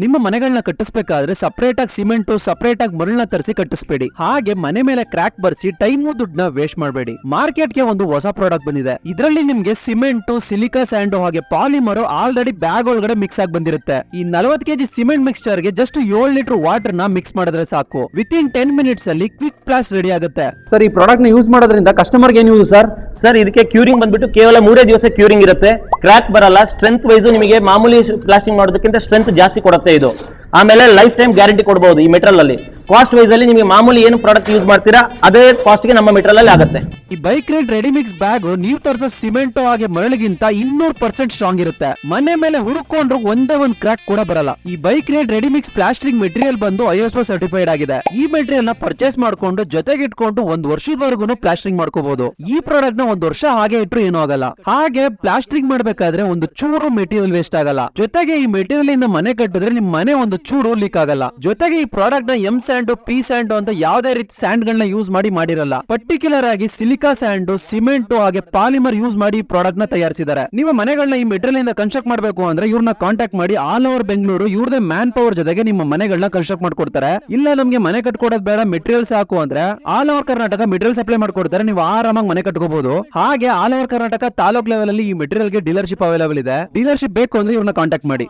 ನಿಮ್ಮ ಮನೆಗಳನ್ನ ಕಟ್ಟಿಸಬೇಕಾದ್ರೆ ಸಪರೇಟ್ ಆಗಿ cement separate ಆಗಿ ಮರಳನ್ನ ತರಿಸಿ ಕಟ್ಟಿಸಬೇಡಿ. ಹಾಗೆ ಮನೆ ಮೇಲೆ ಕ್ರಾಕ್ ಬರ್ಸಿ ಟೈಮು ದುಡ್ಡನ್ನ ವೇಸ್ಟ್ ಮಾಡಬೇಡಿ. ಮಾರ್ಕೆಟ್ಗೆ ಒಂದು ಹೊಸ ಪ್ರಾಡಕ್ಟ್ ಬಂದಿದೆ. ಇದರಲ್ಲಿ ನಿಮ್ಗೆ ಸಿಮೆಂಟ್, ಸಿಲಿಕಾ ಸ್ಯಾಂಡ್ ಹಾಗೆ ಪಾಲಿಮರ್ ಆಲ್ರೆಡಿ ಬ್ಯಾಗ್ ಒಳಗಡೆ ಮಿಕ್ಸ್ ಆಗಿ ಬಂದಿರುತ್ತೆ. ಈ 40 kg ಸಿಮೆಂಟ್ ಮಿಕ್ಸ್ಚರ್ ಗೆ ಜಸ್ಟ್ 7 ಲೀಟರ್ ವಾಟರ್ ನ ಮಿಕ್ಸ್ ಮಾಡಿದ್ರೆ ಸಾಕು. ವಿತಿನ್ 10 ಮಿನಿಟ್ಸ್ ಅಲ್ಲಿ ಕ್ವಿಕ್ ಪ್ಲಾಸ್ ರೆಡಿ ಆಗುತ್ತೆ. ಸರ್, ಈ ಪ್ರಾಡಕ್ಟ್ ನ ಯೂಸ್ ಮಾಡೋದ್ರಿಂದ ಕಸ್ಟಮರ್ ಗೆ ಏನು ಯೂಸ್ ಸರ್? ಸರ್, ಇದಕ್ಕೆ ಕ್ಯೂರಿಂಗ್ ಬಂದ್ಬಿಟ್ಟು ಕೇವಲ 3 ದಿವಸ ಕ್ಯೂರಿಂಗ್ ಇರುತ್ತೆ. ಕ್ರ್ಯಾಕ್ ಬರಲ್ಲ. ಸ್ಟ್ರೆಂತ್ ವೈಸ್ ನಿಮಗೆ ಮಾಮೂಲಿ ಪ್ಲಾಸ್ಟಿಂಗ್ ಮಾಡೋದಕ್ಕಿಂತ ಸ್ಟ್ರೆಂತ್ ಜಾಸ್ತಿ ಕೊಡುತ್ತೆ ಇದು. ಆಮೇಲೆ ಲೈಫ್ ಟೈಮ್ ಗ್ಯಾರಂಟಿ ಕೊಡಬಹುದು ಈ ಮೆಟೀರಿಯಲ್ ಅಲ್ಲಿ. ಕಾಸ್ಟ್ ವೈಸ್ ಅಲ್ಲಿ ನಿಮಗೆ ಮಾಮೂಲಿ ಏನು ಪ್ರಾಡಕ್ಟ್ ಯೂಸ್ ಮಾಡ್ತೀರಾ ಅದೇ ಕಾಸ್ಟ್ ಗೆ ನಮ್ಮ ಮೆಟೀರಿಯಲ್ ಅಲ್ಲಿ ಆಗುತ್ತೆ. ಈ bike rate ready mix bag ನೀವು ತರಿಸೋ ಸಿಮೆಂಟ್ ಹಾಗೆ ಮರಳಿಗಿಂತ 200% ಸ್ಟ್ರಾಂಗ್ ಇರುತ್ತೆ. ಮನೆ ಮೇಲೆ ಹುಡುಕೊಂಡ್ರು ಒಂದೇ ಒಂದು ಕ್ರಾಕ್ ಕೂಡ ಬರಲ್ಲ. ಈ bike rate ready mix plastic material ಬಂದು ISO ಸರ್ಟಿಫೈಡ್ ಆಗಿದೆ. ಈ ಮೆಟೀರಿಯಲ್ ನ ಪರ್ಚೇಸ್ ಮಾಡ್ಕೊಂಡು ಜೊತೆಗೆ ಇಟ್ಕೊಂಡು 1 ವರ್ಷದವರೆಗೂ ಪ್ಲಾಸ್ಟಿಂಗ್ ಮಾಡ್ಕೋಬಹುದು. ಈ ಪ್ರಾಡಕ್ಟ್ ನ 1 ವರ್ಷ ಹಾಗೆ ಇಟ್ರು ಏನೂ ಆಗಲ್ಲ. ಹಾಗೆ ಪ್ಲಾಸ್ಟಿಂಗ್ ಮಾಡ್ಬೇಕಾದ್ರೆ ಒಂದು ಚೂರು ಮೆಟೀರಿಯಲ್ ವೇಸ್ಟ್ ಆಗಲ್ಲ. ಜೊತೆಗೆ ಈ ಮೆಟೀರಿಯಲ್ ಇಂದ ಮನೆ ಕಟ್ಟಿದ್ರೆ ನಿಮ್ ಮನೆ ಒಂದು ಚೂರು ಲೀಕ್ ಆಗಲ್ಲ. ಜೊತೆಗೆ ಈ ಪ್ರಾಡಕ್ಟ್ ನ ಎಂ ಸ್ಯಾಂಡ್, ಪಿ ಸ್ಯಾಂಡ್ ಅಂತ ಯಾವುದೇ ರೀತಿ ಸ್ಯಾಂಡ್ ಗಳನ್ನ ಯೂಸ್ ಮಾಡಿರಲ್ಲ. ಪರ್ಟಿಕ್ಯುಲರ್ ಆಗಿ ಸಿಲಿಕಾ ಸ್ಯಾಂಡ್, ಸಿಮೆಂಟ್ ಹಾಗೆ ಪಾಲಿಮರ್ ಯೂಸ್ ಮಾಡಿ ಈ ಪ್ರಾಡಕ್ಟ್ ನ ತಯಾರಿಸಿದ್ದಾರೆ. ನಿಮ್ಮ ಮನೆಗಳನ್ನ ಈ ಮೆಟೀರಿಯಲ್ ಇಂದ ಕನ್ಸ್ಟ್ರಕ್ಟ್ ಮಾಡಬೇಕು ಅಂದ್ರೆ ಇವ್ರನ್ನ ಕಾಂಟ್ಯಾಕ್ಟ್ ಮಾಡಿ. ಆಲ್ ಓವರ್ ಬೆಂಗಳೂರು ಇವ್ರದೇ ಮ್ಯಾನ್ ಪವರ್ ಜೊತೆಗೆ ನಿಮ್ಮ ಮನೆಗಳನ್ನ ಕನ್ಸ್ಟ್ರಕ್ಟ್ ಮಾಡ್ಕೊಡ್ತಾರೆ. ಇಲ್ಲ ನಮ್ಗೆ ಮನೆ ಕಟ್ಕೊಡೋದು ಬೇಡ, ಮೆಟೀರಿಯಲ್ ಸಾಕು ಅಂದ್ರೆ all over Karnataka material supply ಮಾಡ್ಕೊಡ್ತಾರೆ. ನೀವು ಆರಾಮಾಗಿ ಮನೆ ಕಟ್ಕೋಬಹುದು. ಹಾಗೆ all over Karnataka taluk level ಅಲ್ಲಿ ಈ ಮೆಟೀರಿಯಲ್ ಗೆ ಡೀಲರ್ಶಿಪ್ ಅವೈಲೇಬಲ್ ಇದೆ. ಡೀಲರ್ಶಿಪ್ ಬೇಕು ಅಂದ್ರೆ ಇವ್ರನ್ನ ಕಾಂಟ್ಯಾಕ್ಟ್ ಮಾಡಿ.